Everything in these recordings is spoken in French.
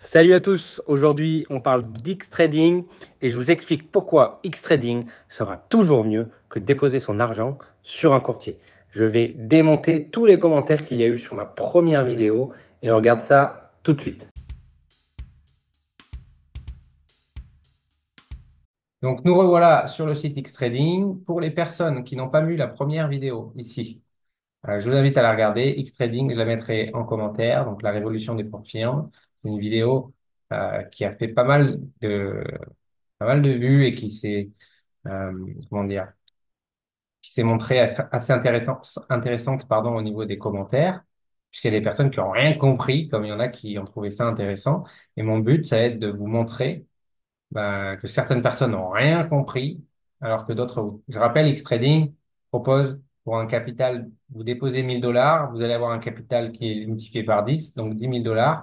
Salut à tous, aujourd'hui on parle d'X-Trading et je vous explique pourquoi X-Trading sera toujours mieux que de déposer son argent sur un courtier. Je vais démonter tous les commentaires qu'il y a eu sur ma première vidéo et on regarde ça tout de suite. Donc nous revoilà sur le site X-Trading. Pour les personnes qui n'ont pas vu la première vidéo ici, je vous invite à la regarder. X-Trading, je la mettrai en commentaire. Donc la révolution des cours firmes, c'est une vidéo qui a fait pas mal de vues et euh, comment dire, qui s'est montrée assez intéressante, pardon, au niveau des commentaires, puisqu'il y a des personnes qui ont rien compris, comme il y en a qui ont trouvé ça intéressant. Et mon but, ça va être de vous montrer que certaines personnes n'ont rien compris, alors que d'autres oui. Je rappelle, Xtrading propose pour un capital, vous déposez 1000 $, vous allez avoir un capital qui est multiplié par 10, donc 10 000 $.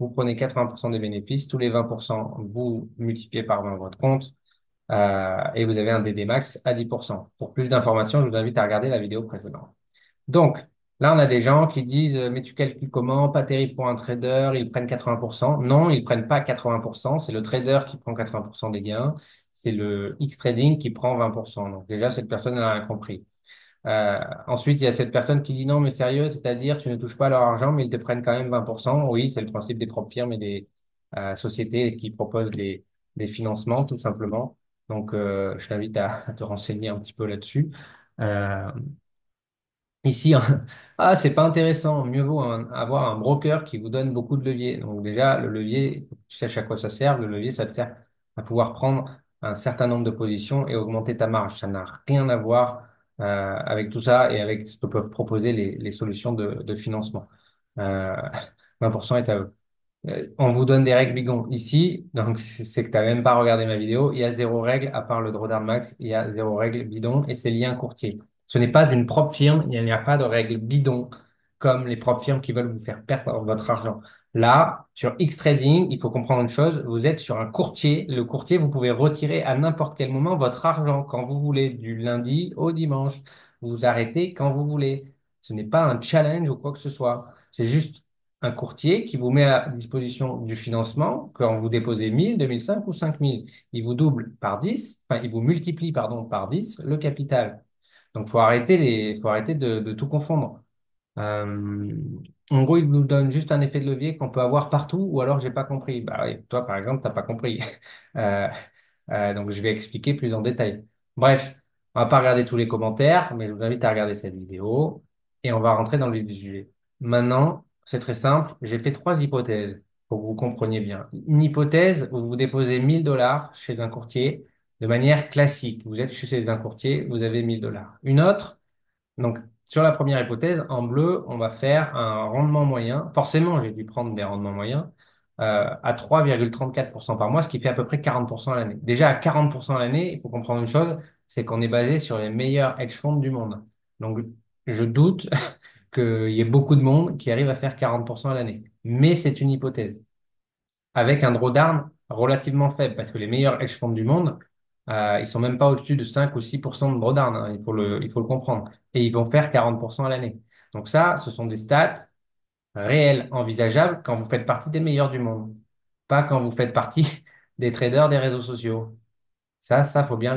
Vous prenez 80% des bénéfices, tous les 20%, vous multipliez par 20 votre compte, et vous avez un DD max à 10%. Pour plus d'informations, je vous invite à regarder la vidéo précédente. Donc, là, on a des gens qui disent, mais tu calcules comment? Pas terrible pour un trader, ils prennent 80%. Non, ils prennent pas 80%. C'est le trader qui prend 80% des gains. C'est le X-Trading qui prend 20%. Donc, déjà, cette personne, elle a rien compris. Ensuite, il y a cette personne qui dit non, mais sérieux, c'est-à-dire, tu ne touches pas leur argent, mais ils te prennent quand même 20%. Oui, c'est le principe des propres firmes et des sociétés qui proposent des financements, tout simplement. Donc, je t'invite à te renseigner un petit peu là-dessus. Euh, Ici, ah, c'est pas intéressant. Mieux vaut avoir un broker qui vous donne beaucoup de leviers. Donc déjà, le levier, tu sais à quoi ça sert. Le levier, ça te sert à pouvoir prendre un certain nombre de positions et augmenter ta marge. Ça n'a rien à voir avec tout ça et avec ce que peuvent proposer les solutions de financement. Euh, 20% est à eux. On vous donne des règles bidons ici, donc c'est que tu n'as même pas regardé ma vidéo. Il y a zéro règle, à part le drawdown max, il y a zéro règle bidon et c'est lié à un courtier. Ce n'est pas une propre firme, il n'y a pas de règle bidon comme les propres firmes qui veulent vous faire perdre votre argent. Là, sur X-Trading, il faut comprendre une chose, vous êtes sur un courtier. Le courtier, vous pouvez retirer à n'importe quel moment votre argent quand vous voulez, du lundi au dimanche. Vous arrêtez quand vous voulez. Ce n'est pas un challenge ou quoi que ce soit. C'est juste un courtier qui vous met à disposition du financement quand vous déposez 1000, 2005 ou 5000. Il vous double par 10, enfin, il vous multiplie, pardon, par 10 le capital. Donc, faut arrêter de tout confondre. Euh, En gros, il nous donne juste un effet de levier qu'on peut avoir partout, ou alors j'ai pas compris. Bah, oui, toi, par exemple, t'as pas compris. Euh, donc, je vais expliquer plus en détail. Bref, on va pas regarder tous les commentaires, mais je vous invite à regarder cette vidéo et on va rentrer dans le vif du sujet. Maintenant, c'est très simple. J'ai fait trois hypothèses pour que vous compreniez bien. Une hypothèse où vous déposez 1000 $ chez un courtier de manière classique. Vous êtes chez un courtier, vous avez 1000 $. Une autre, donc, sur la première hypothèse, en bleu, on va faire un rendement moyen. Forcément, j'ai dû prendre des rendements moyens à 3,34% par mois, ce qui fait à peu près 40% à l'année. Déjà, à 40% à l'année, il faut comprendre une chose, c'est qu'on est basé sur les meilleurs hedge funds du monde. Donc, je doute qu'il y ait beaucoup de monde qui arrive à faire 40% à l'année. Mais c'est une hypothèse avec un drawdown relativement faible, parce que les meilleurs hedge funds du monde, ils sont même pas au-dessus de 5 ou 6% de drawdown, hein, il faut le comprendre. Et ils vont faire 40% à l'année. Donc ça, ce sont des stats réels, envisageables quand vous faites partie des meilleurs du monde, pas quand vous faites partie des traders des réseaux sociaux. Ça, faut bien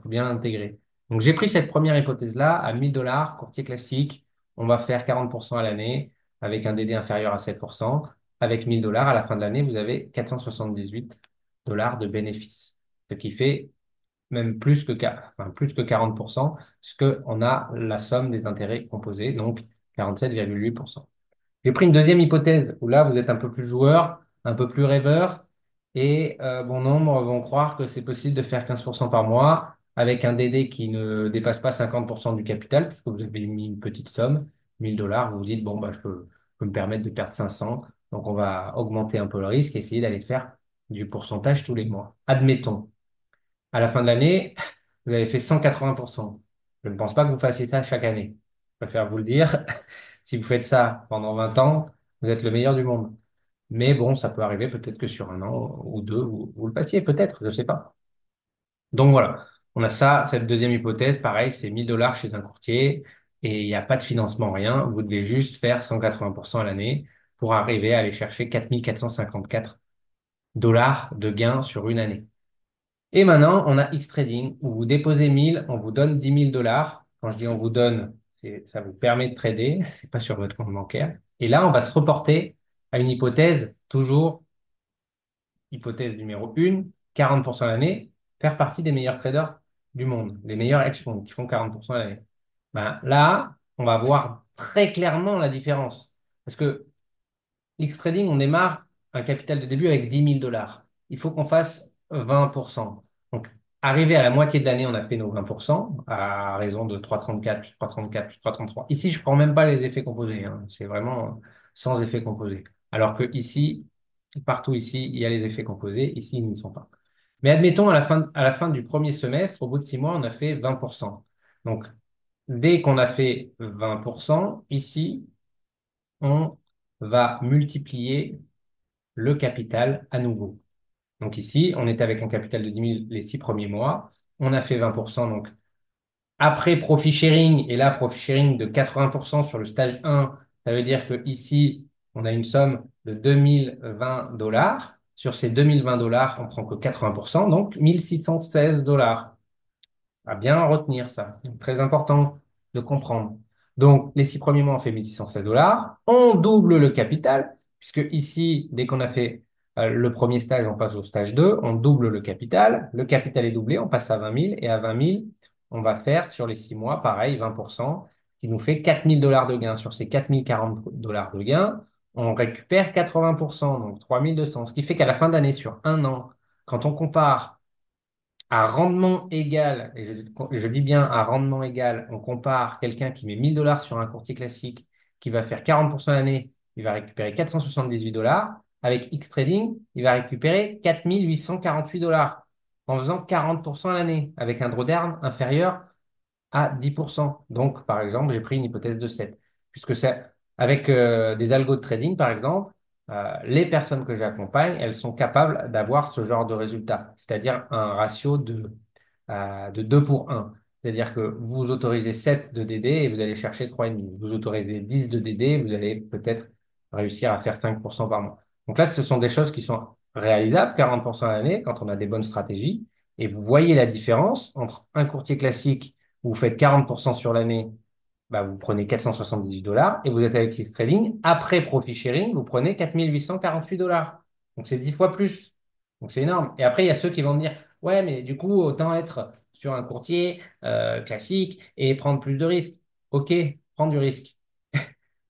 l'intégrer. Donc, j'ai pris cette première hypothèse-là à 1000 $, courtier classique. On va faire 40% à l'année avec un DD inférieur à 7%. Avec 1000 $, à la fin de l'année, vous avez 478 dollars de bénéfices. Ce qui fait même plus que 40%, puisque on a la somme des intérêts composés, donc 47,8%. J'ai pris une deuxième hypothèse où là, vous êtes un peu plus joueur, un peu plus rêveur, et bon nombre vont croire que c'est possible de faire 15% par mois avec un DD qui ne dépasse pas 50% du capital, puisque vous avez mis une petite somme, 1000 $, vous vous dites, bon, bah, je peux me permettre de perdre 500, donc on va augmenter un peu le risque, essayer d'aller faire du pourcentage tous les mois. Admettons, à la fin de l'année, vous avez fait 180%. Je ne pense pas que vous fassiez ça chaque année. Je préfère vous le dire. Si vous faites ça pendant 20 ans, vous êtes le meilleur du monde. Mais bon, ça peut arriver peut-être que sur un an ou deux, vous le passiez, peut-être, je ne sais pas. Donc voilà, on a ça, cette deuxième hypothèse, pareil, c'est 1000 $ chez un courtier et il n'y a pas de financement, rien. Vous devez juste faire 180% à l'année pour arriver à aller chercher 4454 dollars de gains sur une année. Et maintenant, on a X-Trading où vous déposez 1000, on vous donne 10 000 dollars. Quand je dis on vous donne, ça vous permet de trader, c'est pas sur votre compte bancaire. Et là, on va se reporter à une hypothèse, toujours hypothèse numéro 1, 40% à l'année, faire partie des meilleurs traders du monde, les meilleurs hedge funds qui font 40% à l'année. Ben, là, on va voir très clairement la différence. Parce que X-Trading, on démarre un capital de début avec 10 000 dollars. Il faut qu'on fasse 20%. Donc, arrivé à la moitié de l'année, on a fait nos 20% à raison de 3,34, 3,34, 3,33. Ici, je prends même pas les effets composés, hein. C'est vraiment sans effets composés. Alors que ici, partout ici, il y a les effets composés. Ici, ils n'y sont pas. Mais admettons, à la fin du premier semestre, au bout de 6 mois, on a fait 20%. Donc, dès qu'on a fait 20%, ici, on va multiplier le capital à nouveau. Donc ici, on était avec un capital de 10 000 les 6 premiers mois. On a fait 20%. Donc après profit sharing, et là, profit sharing de 80% sur le stage 1, ça veut dire que ici, on a une somme de 2020 dollars. Sur ces 2020 dollars, on prend que 80%, donc 1616 dollars. À bien retenir ça. Donc, très important de comprendre. Donc, les 6 premiers mois, on fait 1616 dollars. On double le capital, puisque ici, dès qu'on a fait le premier stage, on passe au stage 2. On double le capital. Le capital est doublé, on passe à 20 000. Et à 20 000, on va faire sur les 6 mois, pareil, 20%, qui nous fait 4 000 dollars de gain. Sur ces 4 040 dollars de gain, on récupère 80%, donc 3 200. Ce qui fait qu'à la fin d'année, sur un an, quand on compare à rendement égal, et je dis bien à rendement égal, on compare quelqu'un qui met 1000 dollars sur un courtier classique, qui va faire 40% l'année, il va récupérer 478 dollars. Avec X-Trading, il va récupérer 4848 dollars en faisant 40% l'année, avec un drawdown inférieur à 10%. Donc, par exemple, j'ai pris une hypothèse de 7. Puisque c'est avec des algos de trading, par exemple, les personnes que j'accompagne, elles sont capables d'avoir ce genre de résultat, c'est-à-dire un ratio de 2 pour 1. C'est-à-dire que vous autorisez 7 de DD et vous allez chercher 3,5. Vous autorisez 10 de DD, vous allez peut-être réussir à faire 5% par mois. Donc là, ce sont des choses qui sont réalisables, 40% à l'année, quand on a des bonnes stratégies. Et vous voyez la différence entre un courtier classique où vous faites 40% sur l'année, bah, vous prenez 478 dollars et vous êtes avec X-Trading. Après profit sharing, vous prenez 4848 dollars. Donc c'est 10 fois plus. Donc c'est énorme. Et après, il y a ceux qui vont me dire, ouais, mais du coup, autant être sur un courtier classique et prendre plus de risques. OK, prends du risque.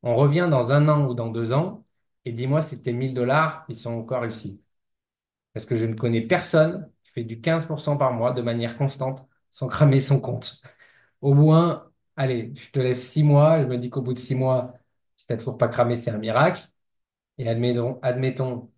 On revient dans un an ou dans 2 ans et dis-moi si tes 1000 dollars, ils sont encore ici. Parce que je ne connais personne qui fait du 15% par mois de manière constante sans cramer son compte. Au moins, allez, je te laisse 6 mois. Je me dis qu'au bout de 6 mois, si t'as toujours pas cramé, c'est un miracle. Et admettons,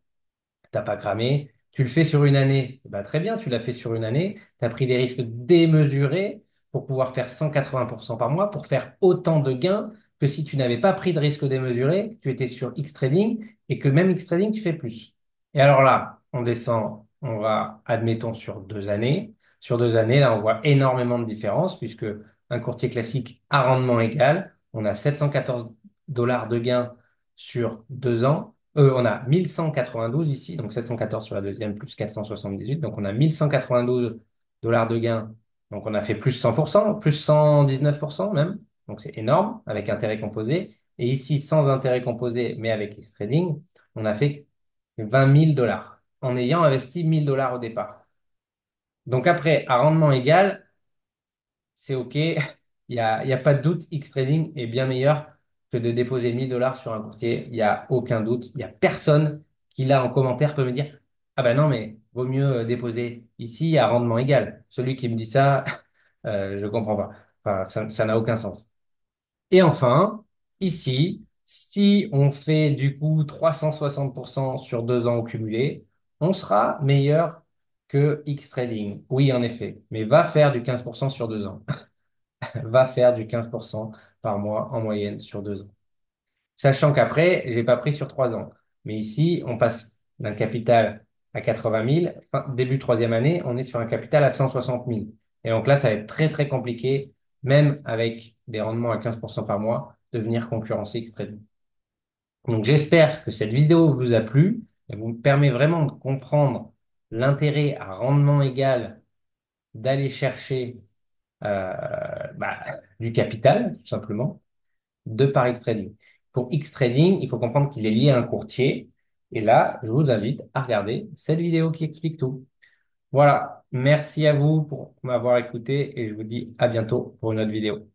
t'as pas cramé. Tu le fais sur une année. Eh ben, très bien, tu l'as fait sur une année. Tu as pris des risques démesurés pour pouvoir faire 180% par mois, pour faire autant de gains que si tu n'avais pas pris de risques démesurés, que tu étais sur X-Trading et que même X-Trading, tu fais plus. Et alors là, on descend, on va, admettons, sur 2 années. Sur 2 années, là, on voit énormément de différences puisque un courtier classique à rendement égal, on a 714 dollars de gains sur 2 ans. On a 1192 ici, donc 714 sur la deuxième, plus 478. Donc on a 1192 dollars de gain. Donc on a fait plus 100%, plus 119% même. Donc c'est énorme avec intérêt composé. Et ici, sans intérêt composé, mais avec X-Trading, on a fait 20 000 dollars en ayant investi 1000 dollars au départ. Donc après, à rendement égal, c'est OK. Il y a pas de doute, X-Trading est bien meilleur que de déposer 1000 dollars sur un courtier. Il n'y a aucun doute. Il n'y a personne qui, là, en commentaire, peut me dire, ah ben non, mais vaut mieux déposer ici à rendement égal. Celui qui me dit ça, je comprends pas. Enfin, ça n'a aucun sens. Et enfin, ici, si on fait du coup 360% sur 2 ans au cumulé, on sera meilleur que X-Trading. Oui, en effet, mais va faire du 15% sur 2 ans. Va faire du 15% par mois en moyenne sur 2 ans. Sachant qu'après, j'ai pas pris sur 3 ans. Mais ici, on passe d'un capital à 80 000. Début troisième année, on est sur un capital à 160 000. Et donc là, ça va être très, très compliqué, même avec des rendements à 15% par mois, de venir concurrencer Xtrade. Donc j'espère que cette vidéo vous a plu. Elle vous permet vraiment de comprendre l'intérêt à rendement égal d'aller chercher du capital, tout simplement, de par X-Trading. Pour X-Trading, il faut comprendre qu'il est lié à un courtier. Et là, je vous invite à regarder cette vidéo qui explique tout. Voilà, merci à vous pour m'avoir écouté et je vous dis à bientôt pour une autre vidéo.